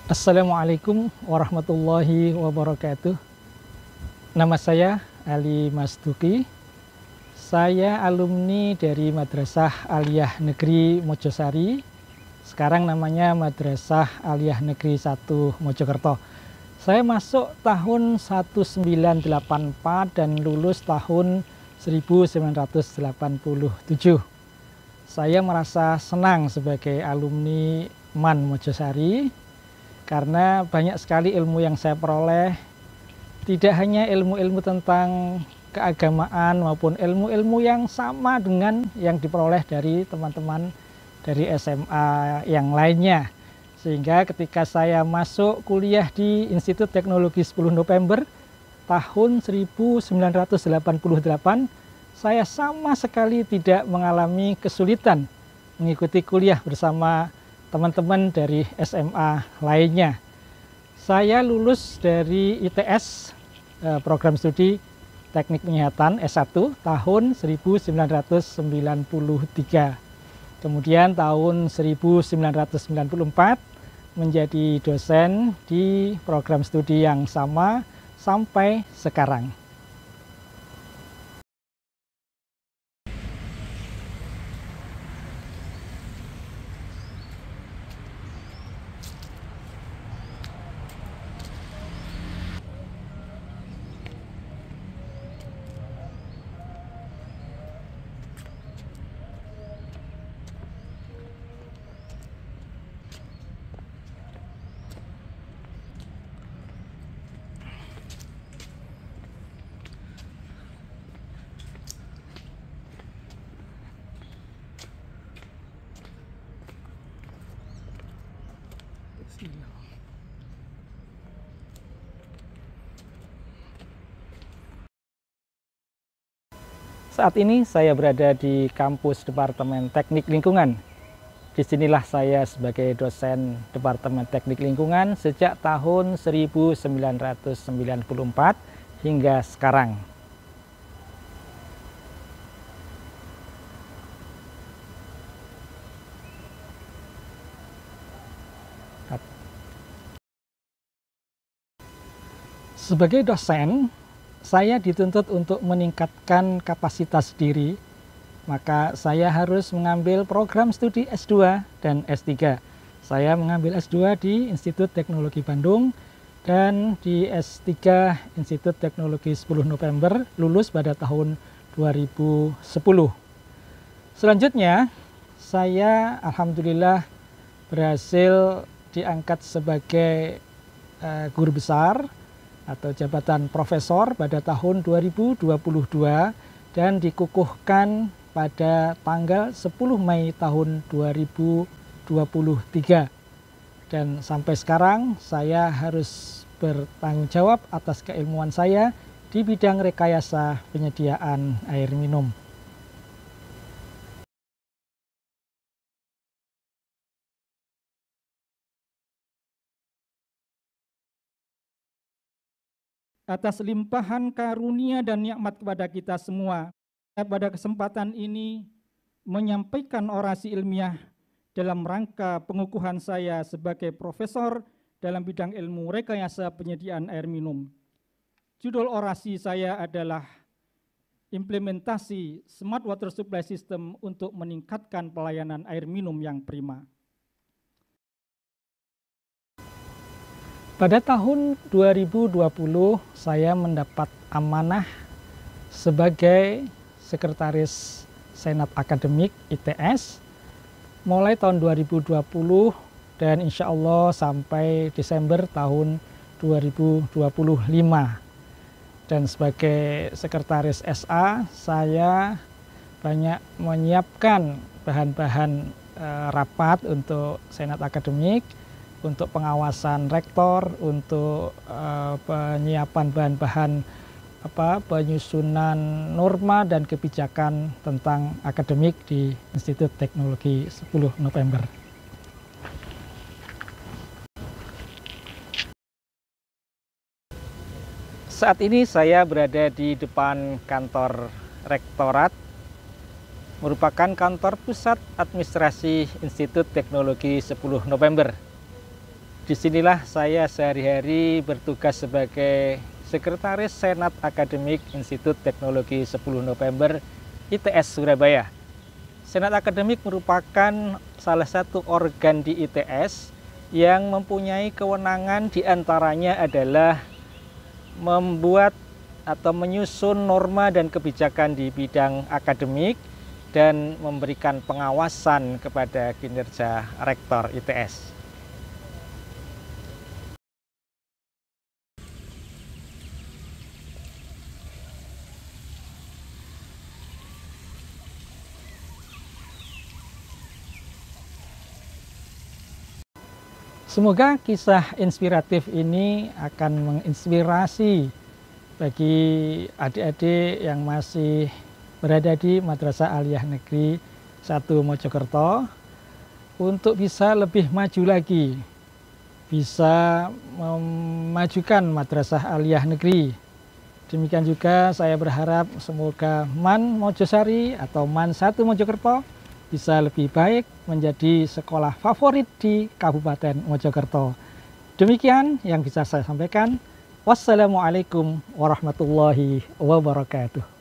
Assalamualaikum warahmatullahi wabarakatuh. Nama saya Ali Masduki. Saya alumni dari Madrasah Aliyah Negeri Mojosari. Sekarang namanya Madrasah Aliyah Negeri 1 Mojokerto. Saya masuk tahun 1984 dan lulus tahun 1987. Saya merasa senang sebagai alumni MAN Mojosari karena banyak sekali ilmu yang saya peroleh, tidak hanya ilmu-ilmu tentang keagamaan maupun ilmu-ilmu yang sama dengan yang diperoleh dari teman-teman dari SMA yang lainnya. Sehingga ketika saya masuk kuliah di Institut Teknologi 10 November tahun 1988, saya sama sekali tidak mengalami kesulitan mengikuti kuliah bersama teman-teman dari SMA lainnya. Saya lulus dari ITS, program studi Teknik Penyihatan S1 tahun 1993. Kemudian tahun 1994 menjadi dosen di program studi yang sama sampai sekarang. Saat ini saya berada di kampus Departemen Teknik Lingkungan. Disinilah saya sebagai dosen Departemen Teknik Lingkungan sejak tahun 1994 hingga sekarang. Sebagai dosen, saya dituntut untuk meningkatkan kapasitas diri, maka saya harus mengambil program studi S2 dan S3. Saya mengambil S2 di Institut Teknologi Bandung dan di S3 Institut Teknologi 10 November, lulus pada tahun 2010. Selanjutnya, saya alhamdulillah berhasil diangkat sebagai guru besar atau jabatan profesor pada tahun 2022 dan dikukuhkan pada tanggal 10 Mei tahun 2023. Dan sampai sekarang saya harus bertanggung jawab atas keilmuan saya di bidang rekayasa penyediaan air minum. Atas limpahan karunia dan nikmat kepada kita semua, pada kesempatan ini menyampaikan orasi ilmiah dalam rangka pengukuhan saya sebagai profesor dalam bidang ilmu rekayasa penyediaan air minum. Judul orasi saya adalah implementasi Smart Water Supply System untuk meningkatkan pelayanan air minum yang prima. Pada tahun 2020, saya mendapat amanah sebagai Sekretaris Senat Akademik ITS mulai tahun 2020 dan insya Allah sampai Desember tahun 2025. Dan sebagai Sekretaris SA, saya banyak menyiapkan bahan-bahan rapat untuk Senat Akademik, untuk pengawasan rektor, untuk penyiapan bahan-bahan penyusunan norma dan kebijakan tentang akademik di Institut Teknologi 10 November. Saat ini saya berada di depan kantor rektorat, merupakan kantor pusat administrasi Institut Teknologi 10 November. Disinilah saya sehari-hari bertugas sebagai Sekretaris Senat Akademik Institut Teknologi 10 November ITS Surabaya. Senat Akademik merupakan salah satu organ di ITS yang mempunyai kewenangan, diantaranya adalah membuat atau menyusun norma dan kebijakan di bidang akademik dan memberikan pengawasan kepada kinerja Rektor ITS. Semoga kisah inspiratif ini akan menginspirasi bagi adik-adik yang masih berada di Madrasah Aliyah Negeri 1 Mojokerto untuk bisa lebih maju lagi, bisa memajukan Madrasah Aliyah Negeri. Demikian juga saya berharap semoga MAN Mojosari atau MAN 1 Mojokerto bisa lebih baik menjadi sekolah favorit di Kabupaten Mojokerto. Demikian yang bisa saya sampaikan. Wassalamualaikum warahmatullahi wabarakatuh.